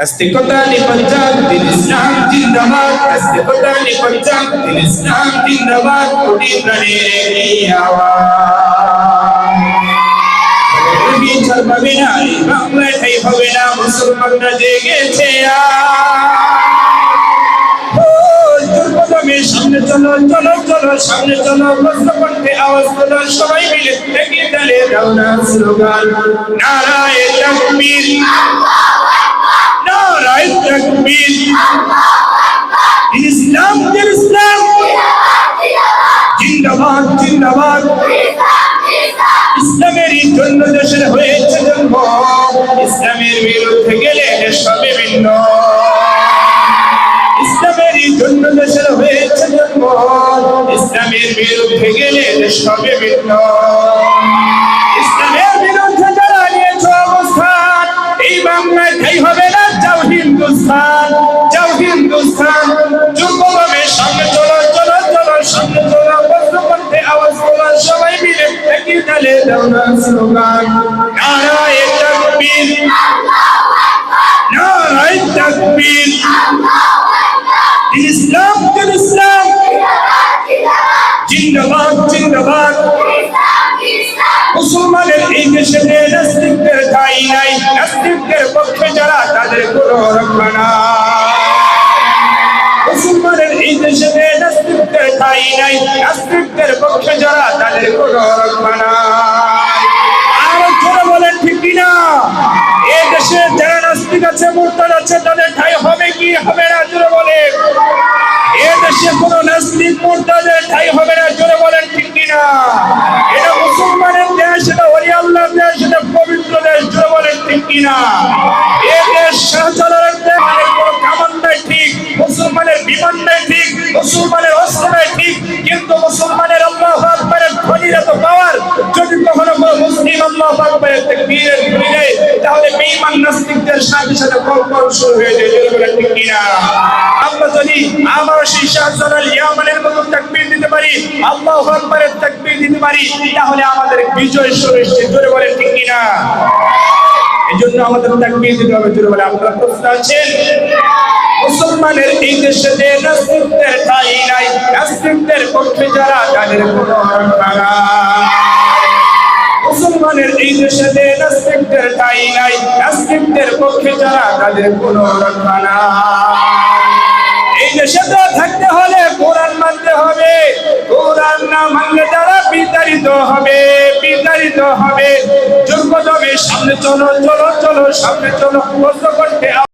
अस्तिकतानि पंजाब दिन इस्लाम जिंदाबाद अस्तिकतानि पंजाब दिन इस्लाम जिंदाबाद कोटि प्राणे की आवाज বিচার পাবে না বাংলায় ঠাই হবে না মুসলমানরা জেগেছে সামনে চলো চলো চলো সামনে চলো বজ্রকণ্ঠে আওয়াজ তোলো সবাই মিলে এগিয়ে চলে দাও না স্লোগান নারায়ে তাকবীর নারায়ে তাকবীর ইসলাম ইসলাম জিন্দাবাদ জিন্দাবাদ ইসলামের জন্য দেশের হয়েছে জন্ম ইসলামের বিরুদ্ধে গেলে দেশ হবে ভিন্ন ইসলামের জন্য দেশের হয়েছে জন্ম ইসলামের বিরুদ্ধে গেলে দেশ হবে ভিন্ন ইসলামের বিরুদ্ধে যারা নিয়েছে অবস্থান এই বাংলায় ঠাই হবে না যাও হিন্দুস্তান যুবকভাবে সামনে চলো চলো চলো সামনে চলো বজ্রকণ্ঠে আওয়াজ তোলো সবাই মিলে একই তালে দাও না স্লোগান নারায়ে তাকবীর নারায়ে তাকবীর ইসলাম ইসলাম জিন্দাবাদ জিন্দাবাদ মুসলমানের এই দেশে নাস্তিকদের ঠাঁই নাই নাস্তিকদের পক্ষে যারা তাদের কোনো রক্ষা নাই মুসলমানের এই দেশে নাস্তিকদের ঠাঁই নাই নাস্তিকদের পক্ষে যারা তাদের কোনো রক্ষা নাই আর জোরে বলেন ঠিক কিনা এই দেশে যারা নাস্তিক আছে মুরতাদ আছে তাদের ঠাঁই হবে কি হবে না জোরে বলেন এই দেশে কোনো নাস্তিক মুরতাদের ঠাঁই হবে না জোরে বলেন ঠিক কিনা এটা মুসলমানের দেশ এটা ওলি আল্লাহর দেশ এটা পবিত্র দেশ জোরে বলেন ঠিক কিনা এই দেশ শাহজালালের দেশ মানে কোনো কামান নাই ঠিক মুসলমানের বিমান নাই ঠিক মুসলমানের অস্ত্র নাই ঠিক কিন্তু মুসলমানের আল্লাহু আকবারের ধ্বনির এত পাওয়ার যদি কখনো কোনো মুসলিম আল্লাহু আকবারের তাকবীরের ধ্বনি দেয় তাহলে বেঈমান নাস্তিকদের সাথে সাথে কলকল শুরু হয়ে যায় জোরে বলেন ঠিক কিনা আমরা যদি আমার সেই শাহজালাল ইয়ামানের মতো তাকবীর দিতে পারি আল্লাহু আকবারের তাকবীর দিতে পারি তাহলে আমাদের বিজয় সুনিশ্চিত জোরে বলেন ঠিক কিনা এজন্য আমাদের তাকবীর দিতে হবে জোরে বলে আপনারা প্রস্তুত আছেন মুসলমানের এই দেশে নাস্তিকদের ঠাঁই নাই নাস্তিকদের পক্ষে যারা তাদের কোনো রক্ষা নাই মুসলমানের এই দেশে নাস্তিকদের ঠাঁই নাই নাস্তিকদের পক্ষে যারা তাদের কোনো রক্ষা নাই এই দেশে তো থাকতে হলে কোরআন মানতে হবে কোরআন না মানলে তারা বিতাড়িত হবে যুবকদের সামনে চলো চলো চলো সামনে চলো বজ্রকণ্ঠে